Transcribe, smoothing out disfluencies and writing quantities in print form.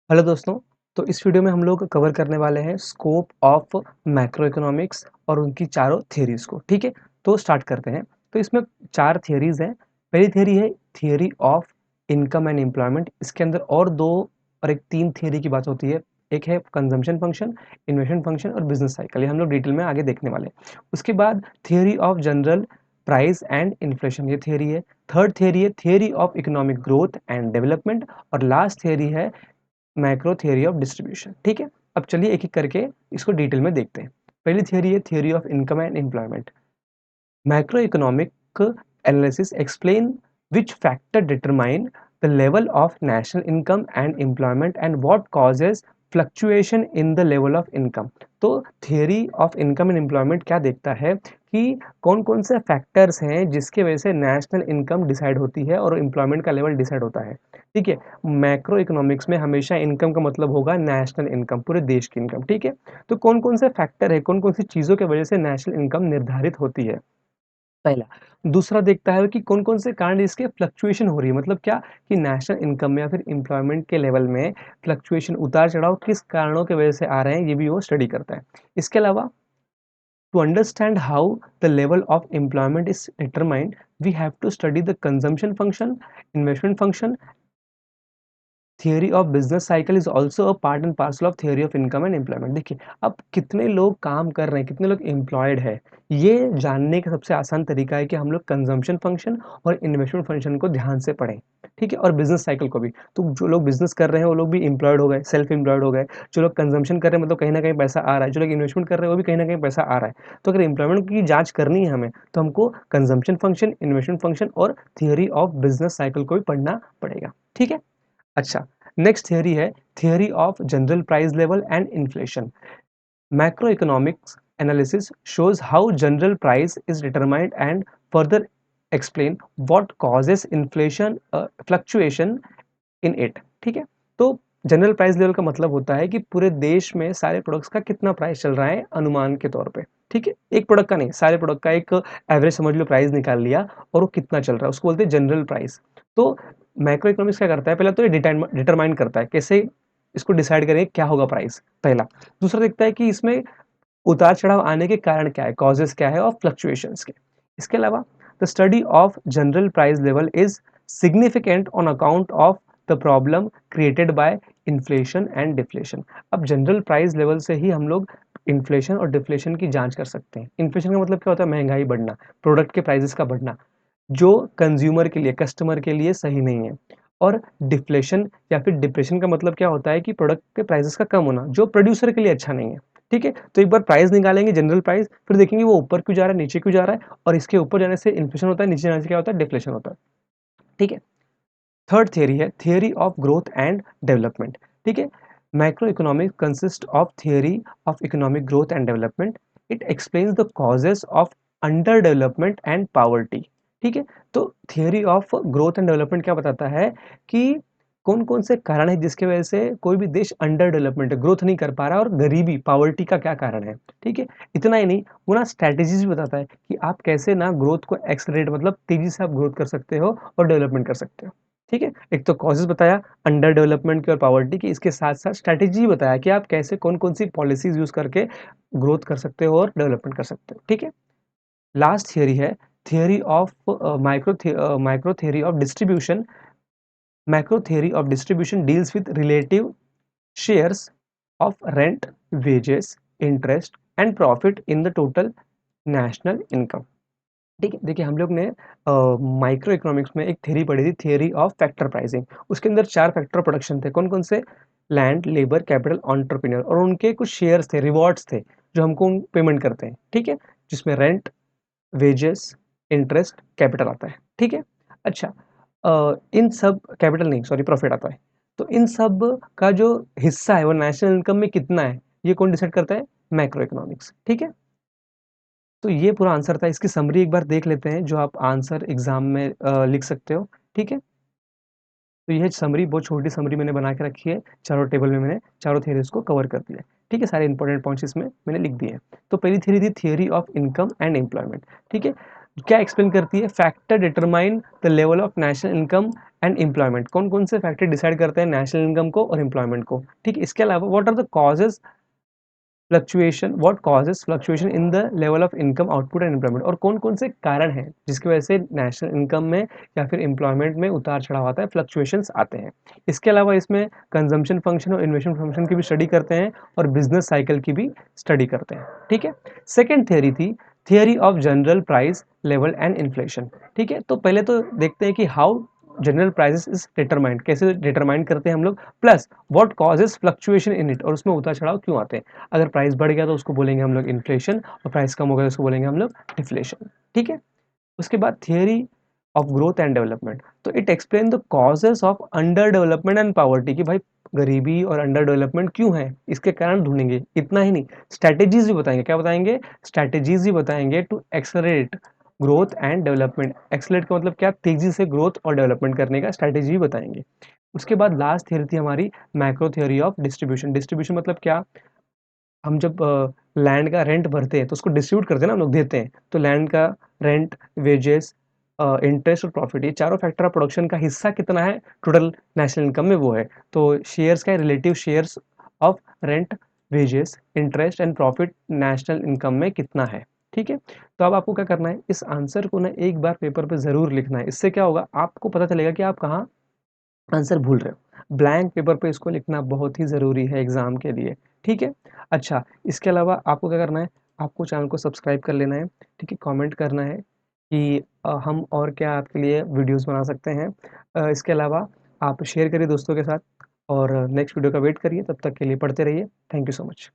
Hello दोस्तों। तो इस वीडियो में हम लोग कवर करने वाले हैं स्कोप ऑफ मैक्रो इकोनॉमिक्स और उनकी चारों थ्योरीज को। ठीक है, तो स्टार्ट करते हैं। तो इसमें चार थ्योरीज हैं। पहली थ्योरी है theory of income and employment. इसके अंदर और दो और एक तीन थ्योरी की बात होती है। एक है कंजम्पशन फंक्शन, इन्वेस्टमेंट फंक्शन और बिजनेस साइकिल। ये हम लोग डिटेल में आगे देखने वाले हैं। उसके बाद theory of general price and inflation, ये थ्योरी है। थर्ड थ्योरी है theory of economic growth and development. और लास्ट थ्योरी है मैक्रो थियरी ऑफ डिस्ट्रीब्यूशन। ठीक है, अब चलिए एक एक करके इसको डिटेल में देखते हैं। पहली थियरी है theory of income and employment. Macroeconomic analysis explain which factor determine the level of national income and employment and what causes fluctuation in the level of income। तो theory of income and employment क्या देखता है कि कौन कौन से factors हैं जिसके वजह से नेशनल इनकम डिसाइड होती है और एम्प्लॉयमेंट का लेवल डिसाइड होता है। ठीक है, मैक्रो इकोनॉमिक्स में हमेशा इनकम का मतलब होगा नेशनल इनकम, पूरे देश की इनकम। ठीक है, तो कौन कौन से फैक्टर है, कौन कौन सी चीज़ों की वजह से नेशनल इनकम निर्धारित होती है, पहला। दूसरा देखता है कि कौन-कौन से कारण इसके फ्लक्चुएशन हो रही है, मतलब क्या कि नेशनल इनकम में या फिर एम्प्लॉयमेंट के लेवल में फ्लक्चुएशन, उतार-चढ़ाव किस कारणों की वजह से आ रहे हैं, ये भी वो स्टडी करता है। इसके अलावा to understand how the level of employment is determined, we have to study the consumption function, investment function. Theory of business cycle is also a part and parcel of theory of income and employment. देखिए, अब कितने लोग काम कर रहे हैं, कितने लोग एम्प्लॉयड है, ये जानने का सबसे आसान तरीका है कि हम लोग कंजम्पशन फंक्शन और इन्वेस्टमेंट फंक्शन को ध्यान से पढ़ें। ठीक है, और बिजनेस साइकिल को भी। तो जो लोग बिजनेस कर रहे हैं वो लोग भी एम्प्लॉयड हो गए, सेल्फ एम्प्लॉयड हो गए। जो लोग कंजम्पशन कर रहे हैं मतलब कहीं ना कहीं पैसा आ रहा है, जो लोग इन्वेस्टमेंट कर रहे हैं वो भी कहीं ना कहीं पैसा आ रहा है। तो अगर एम्प्लॉयमेंट की जांच करनी है हमें, तो हमको कंजम्पशन फंक्शन, इन्वेस्टमेंट फंक्शन और थियरी ऑफ बिजनेस साइकिल को भी पढ़ना पड़ेगा। ठीक है। अच्छा, नेक्स्ट थियरी है theory of general price level and inflation. Macroeconomics analysis shows how general price is determined and further explain what causes inflation fluctuation in it। ठीक है, तो जनरल प्राइस लेवल का मतलब होता है कि पूरे देश में सारे प्रोडक्ट्स का कितना प्राइस चल रहा है अनुमान के तौर पे। ठीक है, एक प्रोडक्ट का नहीं, सारे प्रोडक्ट का एक एवरेज समझ लो, प्राइस निकाल लिया और वो कितना चल रहा है, उसको बोलते हैं जनरल प्राइस। तो मैक्रो इकोनॉमिक्स क्या करता है, पहले तो ये डिटरमाइन करता है कैसे इसको डिसाइड करें क्या होगा प्राइस, पहला। दूसरा देखता है कि इसमें उतार चढ़ाव आने के कारण क्या है, कॉजेस क्या है और फ्लक्चुएशंस के। इसके अलावा the study of general price level is significant on account of the problem created by inflation and deflation. अब जनरल प्राइस लेवल से ही हम लोग इन्फ्लेशन और डिफ्लेशन की जांच कर सकते हैं। इन्फ्लेशन का मतलब क्या होता है, महंगाई बढ़ना, प्रोडक्ट के प्राइसेस का बढ़ना, जो कंज्यूमर के लिए, कस्टमर के लिए सही नहीं है। और डिफ्लेशन या फिर डिप्रेशन का मतलब क्या होता है कि प्रोडक्ट के प्राइसेस का कम होना, जो प्रोड्यूसर के लिए अच्छा नहीं है। ठीक है, तो एक बार प्राइस निकालेंगे जनरल प्राइस, फिर देखेंगे वो ऊपर क्यों जा रहा है, नीचे क्यों जा रहा है, और इसके ऊपर जाने से इन्फ्लेशन होता है, नीचे जाने से क्या होता है, डिफ्लेशन होता है। ठीक है, थर्ड थियरी है theory of growth and development. ठीक है, macro economics consist of theory of economic growth and development. It explains the causes of under development and poverty. ठीक है, तो theory of growth and development क्या बताता है कि कौन कौन से कारण है जिसकी वजह से कोई भी देश अंडर डेवलपमेंट है, ग्रोथ नहीं कर पा रहा है, और गरीबी, पावर्टी का क्या कारण है। ठीक है, इतना ही नहीं, वो ना स्ट्रैटेजीज भी बताता है कि आप कैसे ना ग्रोथ को एक्सलरेट, मतलब तेजी से आप ग्रोथ कर सकते हो और डेवलपमेंट कर सकते हो। ठीक है, एक तो कॉजेस बताया अंडर डेवलपमेंट की और पॉवर्टी की, इसके साथ साथ स्ट्रैटेजी बताया कि आप कैसे कौन कौन सी पॉलिसीज यूज करके ग्रोथ कर सकते हो और डेवलपमेंट कर सकते हो। ठीक है, लास्ट थियरी है theory of micro theory of distribution. Macro theory of distribution deals with relative shares of rent, wages, interest and profit in the total national income. ठीक है, देखिए हम लोग ने माइक्रो इकोनॉमिक्स में एक थ्योरी पढ़ी थी, थ्योरी ऑफ फैक्टर प्राइसिंग। उसके अंदर चार फैक्टर प्रोडक्शन थे, कौन कौन से, लैंड, लेबर, कैपिटल, एंटरप्रेन्योर, और उनके कुछ शेयर्स थे, रिवॉर्ड्स थे जो हमको पेमेंट करते हैं। ठीक है, जिसमें रेंट, वेजेस, इंटरेस्ट, कैपिटल आता है। ठीक है, अच्छा, इन सब, कैपिटल नहीं सॉरी, प्रॉफिट आता है। तो इन सब का जो हिस्सा है वो नेशनल इनकम में कितना है, ये कौन डिसाइड करता है, मैक्रो इकोनॉमिक्स। ठीक है, तो ये पूरा आंसर था। इसकी समरी एक बार देख लेते हैं जो आप आंसर एग्जाम में लिख सकते हो। ठीक है, तो यह समरी, बहुत छोटी समरी मैंने बना के रखी है, चारों टेबल में मैंने चारों थ्योरीज को कवर कर दिया है। ठीक है, सारे इंपॉर्टेंट पॉइंट्स इसमें मैंने लिख दिए हैं। तो पहली थ्योरी थी theory of income and employment. ठीक है, क्या एक्सप्लेन करती है? Factor determine the level of national income and employment. कौन कौन से फैक्टर डिसाइड करते हैं नेशनल इनकम को और एम्प्लॉयमेंट को, ठीक है। इसके अलावा what are the causes fluctuation, what causes fluctuation in the level of income output and employment, और कौन कौन से कारण हैं जिसकी वजह से नेशनल इनकम में या फिर एम्प्लॉयमेंट में उतार चढ़ाव आता है, फ्लक्चुएशंस आते हैं। इसके अलावा इसमें कंजम्पशन फंक्शन और इन्वेस्टमेंट फंक्शन की भी स्टडी करते हैं और बिजनेस साइकिल की भी स्टडी करते हैं, ठीक है। सेकेंड थियरी थी theory of general price level and inflation, ठीक है। तो पहले तो देखते हैं कि how general prices is determined, कैसे डिटरमाइन करते हैं हम लोग, plus what causes fluctuation in it, और उसमें उतार चढ़ाव क्यों आते हैं। अगर प्राइस बढ़ गया तो उसको बोलेंगे हम लोग इन्फ्लेशन, और प्राइस कम हो गया तो उसको बोलेंगे हम लोग डिफ्लेशन, ठीक है। उसके बाद theory of growth and development, तो it explain the causes of under development and poverty, कि भाई गरीबी और अंडर डेवलपमेंट क्यों है, इसके कारण ढूंढेंगे। इतना ही नहीं, स्ट्रैटेजीज भी बताएंगे। क्या बताएंगे? स्ट्रैटेजीज भी बताएंगे to accelerate growth and development. Accelerate का मतलब क्या? तेजी से ग्रोथ और डेवलपमेंट करने का स्ट्रैटेजी भी बताएंगे। उसके बाद लास्ट थियरी थी हमारी macro theory of distribution. Distribution मतलब क्या? हम जब लैंड का रेंट भरते हैं तो उसको डिस्ट्रीब्यूट करते हैं ना, हम लोग देते हैं। तो लैंड का रेंट, वेजेस, इंटरेस्ट और प्रॉफिट, ये चारों फैक्टर ऑफ प्रोडक्शन का हिस्सा कितना है टोटल नेशनल इनकम में, वो है। तो शेयर्स का relative shares of rent, wages, interest and profit national income में कितना है, ठीक है। तो अब आपको क्या करना है, इस आंसर को ना एक बार पेपर पे ज़रूर लिखना है। इससे क्या होगा, आपको पता चलेगा कि आप कहाँ आंसर भूल रहे हो। ब्लैंक पेपर पे इसको लिखना बहुत ही ज़रूरी है एग्ज़ाम के लिए, ठीक है। अच्छा, इसके अलावा आपको क्या करना है, आपको चैनल को सब्सक्राइब कर लेना है, ठीक है। कमेंट करना है कि हम और क्या आपके लिए वीडियोस बना सकते हैं। इसके अलावा आप शेयर करिए दोस्तों के साथ, और नेक्स्ट वीडियो का वेट करिए। तब तक के लिए पढ़ते रहिए। Thank you so much.